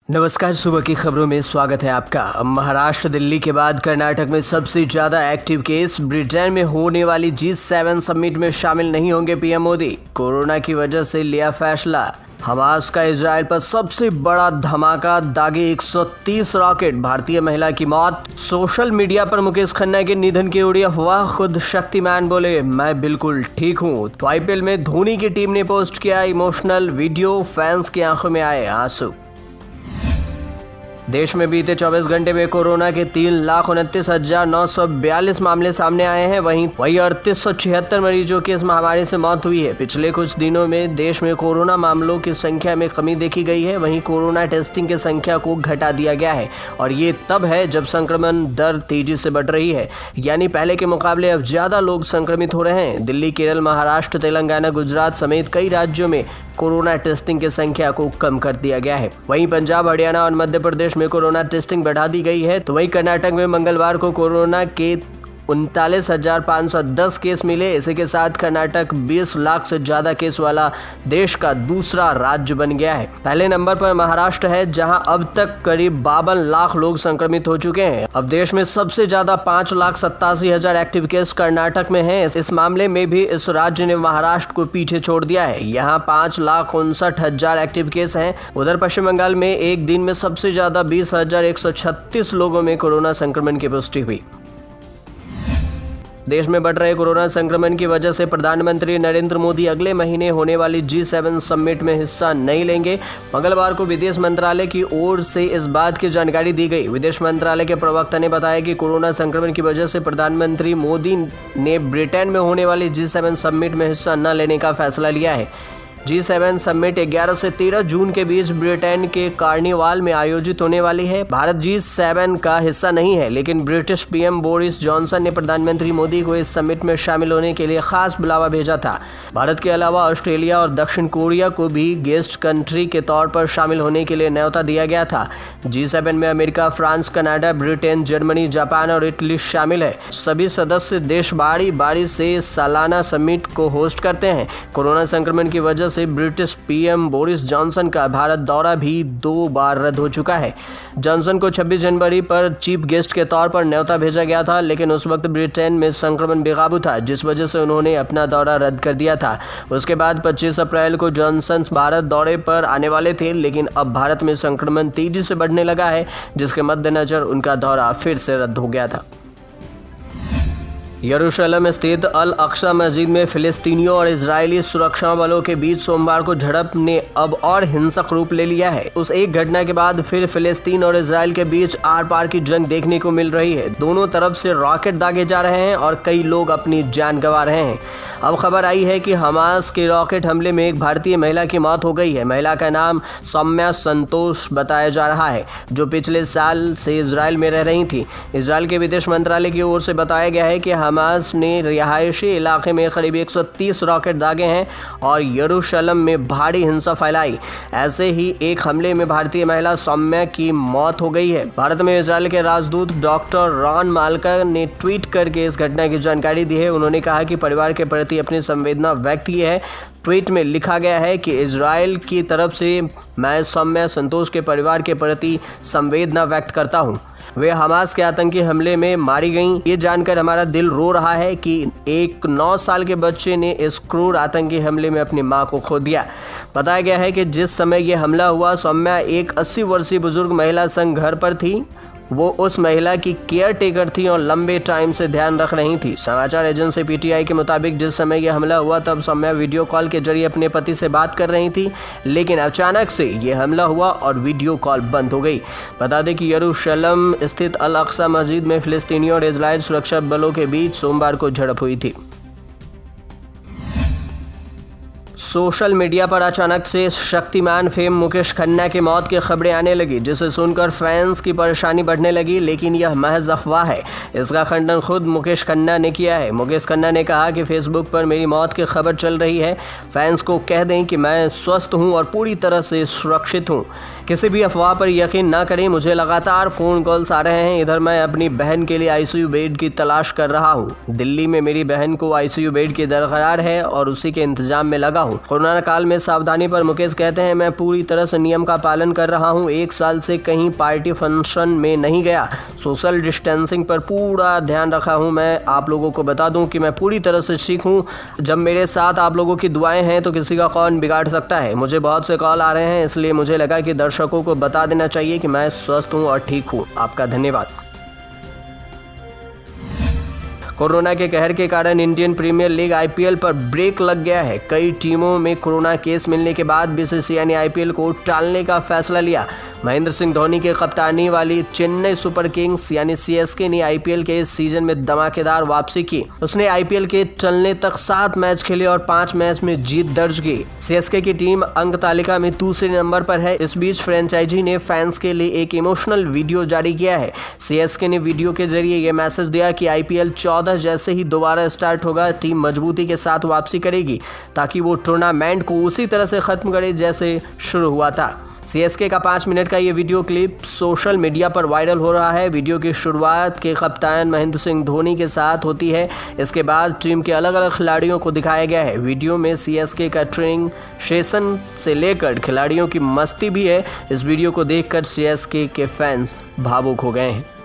नमस्कार, सुबह की खबरों में स्वागत है आपका। महाराष्ट्र, दिल्ली के बाद कर्नाटक में सबसे ज़्यादा एक्टिव केस। ब्रिटेन में होने वाली G7 समिट में शामिल नहीं होंगे पीएम मोदी। कोरोना की वजह से लिया फैसला। हमास का इजराइल पर सबसे बड़ा धमाका, दागे 130 रॉकेट। भारतीय महिला की मौत। सोशल मीडिया पर मुकेश खन्ना के निधन की उड़ी अफवाह। खुद शक्तिमान बोले, मैं बिल्कुल ठीक हूँ। तो IPL में धोनी की टीम ने पोस्ट किया इमोशनल वीडियो। फैंस की आंखों में आए आंसू। देश में बीते 24 घंटे में कोरोना के 3,29,942 मामले सामने आए हैं। वहीं 3876 मरीजों की इस महामारी से मौत हुई है। पिछले कुछ दिनों में देश में कोरोना मामलों की संख्या में कमी देखी गई है। वहीं कोरोना टेस्टिंग की संख्या को घटा दिया गया है और ये तब है जब संक्रमण दर तेजी से बढ़ रही है, यानी पहले के मुकाबले अब ज्यादा लोग संक्रमित हो रहे हैं। दिल्ली, केरल, महाराष्ट्र, तेलंगाना, गुजरात समेत कई राज्यों में कोरोना टेस्टिंग की संख्या को कम कर दिया गया है। वहीं पंजाब, हरियाणा और मध्य प्रदेश में कोरोना टेस्टिंग बढ़ा दी गई है। तो वहीं कर्नाटक में मंगलवार को कोरोना के 39,510 केस मिले। इसी के साथ कर्नाटक 20 लाख से ज्यादा केस वाला देश का दूसरा राज्य बन गया है। पहले नंबर पर महाराष्ट्र है, जहां अब तक करीब 52 लाख लोग संक्रमित हो चुके हैं। अब देश में सबसे ज्यादा 5,87,000 एक्टिव केस कर्नाटक में हैं। इस मामले में भी इस राज्य ने महाराष्ट्र को पीछे छोड़ दिया है। यहाँ 5,59,000 एक्टिव केस हैं। उधर पश्चिम बंगाल में एक दिन में सबसे ज्यादा 20,136 लोगों में कोरोना संक्रमण की पुष्टि हुई। देश में बढ़ रहे कोरोना संक्रमण की वजह से प्रधानमंत्री नरेंद्र मोदी अगले महीने होने वाली G7 समिट में हिस्सा नहीं लेंगे। मंगलवार को विदेश मंत्रालय की ओर से इस बात की जानकारी दी गई। विदेश मंत्रालय के प्रवक्ता ने बताया कि कोरोना संक्रमण की वजह से प्रधानमंत्री मोदी ने ब्रिटेन में होने वाली G7 समिट में हिस्सा न लेने का फैसला लिया है। G7 समिट 11 से 13 जून के बीच ब्रिटेन के कार्निवाल में आयोजित होने वाली है। भारत G7 का हिस्सा नहीं है, लेकिन ब्रिटिश पीएम बोरिस जॉनसन ने प्रधानमंत्री मोदी को इस समिट में शामिल होने के लिए खास बुलावा भेजा था। भारत के अलावा ऑस्ट्रेलिया और दक्षिण कोरिया को भी गेस्ट कंट्री के तौर पर शामिल होने के लिए न्योता दिया गया था। G7 में America, France, Canada, Britain, Germany, Japan और इटली शामिल है। सभी सदस्य देश बारी बारी से सालाना समिट को होस्ट करते हैं। कोरोना संक्रमण की वजह से ब्रिटिश पीएम बोरिस जॉनसन का भारत दौरा भी 2 बार रद्द हो चुका है। जॉनसन को 26 जनवरी पर चीफ गेस्ट के तौर पर न्योता भेजा गया था, लेकिन उस वक्त ब्रिटेन में संक्रमण बेकाबू था, जिस वजह से उन्होंने अपना दौरा रद्द कर दिया था। उसके बाद 25 अप्रैल को जॉनसन भारत दौरे पर आने वाले थे, लेकिन अब भारत में संक्रमण तेजी से बढ़ने लगा है, जिसके मद्देनजर उनका दौरा फिर से रद्द हो गया था। यरूशलेम स्थित अल अक्सा मस्जिद में फिलिस्तीनियों और इजरायली सुरक्षा बलों के बीच सोमवार को झड़प ने अब और हिंसक रूप ले लिया है। उस एक घटना के बाद फिर फिलिस्तीन और इजरायल के बीच आर पार की जंग देखने को मिल रही है। दोनों तरफ से रॉकेट दागे जा रहे हैं और कई लोग अपनी जान गंवा रहे हैं। अब खबर आई है कि हमास के रॉकेट हमले में एक भारतीय महिला की मौत हो गई है। महिला का नाम सौम्या संतोष बताया जा रहा है, जो पिछले साल से इजरायल में रह रही थी। इजरायल के विदेश मंत्रालय की ओर से बताया गया है कि हमास ने रिहायशी इलाके में करीब 130 रॉकेट दागे हैं और यरूशलेम में भारी हिंसा फैलाई। ऐसे ही एक हमले में भारतीय महिला सौम्या की मौत हो गई है। भारत में इजरायल के राजदूत डॉक्टर रॉन माल्का ने ट्वीट करके इस घटना की जानकारी दी है। उन्होंने कहा कि परिवार के प्रति अपनी संवेदना व्यक्त की है। ट्वीट में लिखा गया है कि इजरायल की तरफ से मैं सौम्या संतोष के परिवार के प्रति संवेदना व्यक्त करता हूं। वे हमास के आतंकी हमले में मारी गईं। ये जानकर हमारा दिल रो रहा है कि एक 9 साल के बच्चे ने इस क्रूर आतंकी हमले में अपनी मां को खो दिया। बताया गया है कि जिस समय ये हमला हुआ, सौम्या एक 80 वर्षीय बुजुर्ग महिला संग घर पर थी। वो उस महिला की केयर टेकर थी और लंबे टाइम से ध्यान रख रही थी। समाचार एजेंसी PTI के मुताबिक जिस समय यह हमला हुआ तब सौम्या वीडियो कॉल के जरिए अपने पति से बात कर रही थी, लेकिन अचानक से यह हमला हुआ और वीडियो कॉल बंद हो गई। बता दें कि यरूशलेम स्थित अल अक्सा मस्जिद में फिलिस्तीनियों और इजरायल सुरक्षा बलों के बीच सोमवार को झड़प हुई थी। सोशल मीडिया पर अचानक से शक्तिमान फेम मुकेश खन्ना की मौत की खबरें आने लगी, जिसे सुनकर फैंस की परेशानी बढ़ने लगी, लेकिन यह महज अफवाह है। इसका खंडन खुद मुकेश खन्ना ने किया है। मुकेश खन्ना ने कहा कि फेसबुक पर मेरी मौत की खबर चल रही है। फैंस को कह दें कि मैं स्वस्थ हूं और पूरी तरह से सुरक्षित हूं। किसी भी अफवाह पर यकीन ना करें। मुझे लगातार फ़ोन कॉल्स आ रहे हैं। इधर मैं अपनी बहन के लिए ICU बेड की तलाश कर रहा हूँ। दिल्ली में मेरी बहन को ICU बेड की दरकार है और उसी के इंतजाम में लगा हूँ। हूँ। कोरोना काल में सावधानी पर मुकेश कहते हैं, मैं पूरी तरह से नियम का पालन कर रहा हूँ। 1 साल से कहीं पार्टी फंक्शन में नहीं गया। सोशल डिस्टेंसिंग पर पूरा ध्यान रखा हूँ। मैं आप लोगों को बता दूं कि मैं पूरी तरह से ठीक हूँ। जब मेरे साथ आप लोगों की दुआएं हैं तो किसी का कौन बिगाड़ सकता है। मुझे बहुत से कॉल आ रहे हैं, इसलिए मुझे लगा कि दर्शकों को बता देना चाहिए कि मैं स्वस्थ हूँ और ठीक हूँ। आपका धन्यवाद। कोरोना के कहर के कारण इंडियन प्रीमियर लीग आईपीएल पर ब्रेक लग गया है। कई टीमों में कोरोना केस मिलने के बाद बीसीसीआई ने आईपीएल को टालने का फैसला लिया। महेंद्र सिंह धोनी के कप्तानी वाली चेन्नई सुपर किंग्स यानी सीएसके ने आईपीएल के इस सीजन में धमाकेदार वापसी की। उसने आईपीएल के चलने तक 7 मैच खेले और 5 मैच में जीत दर्ज की। सीएसके की टीम अंक तालिका में दूसरे नंबर पर है। इस बीच फ्रेंचाइजी ने फैंस के लिए एक इमोशनल वीडियो जारी किया है। सीएसके ने वीडियो के जरिए यह मैसेज दिया कि आईपीएल 14 जैसे ही दोबारा स्टार्ट होगा, टीम मजबूती के साथ वापसी करेगी ताकि वो टूर्नामेंट को उसी तरह से खत्म करे जैसे शुरू हुआ था। सीएसके का 5 मिनट का ये वीडियो क्लिप सोशल मीडिया पर वायरल हो रहा है। वीडियो की शुरुआत के कप्तान महेंद्र सिंह धोनी के साथ होती है। इसके बाद टीम के अलग अलग खिलाड़ियों को दिखाया गया है। वीडियो में सीएसके का ट्रेनिंग सेशन से लेकर खिलाड़ियों की मस्ती भी है। इस वीडियो को देखकर सीएसके के फैंस भावुक हो गए हैं।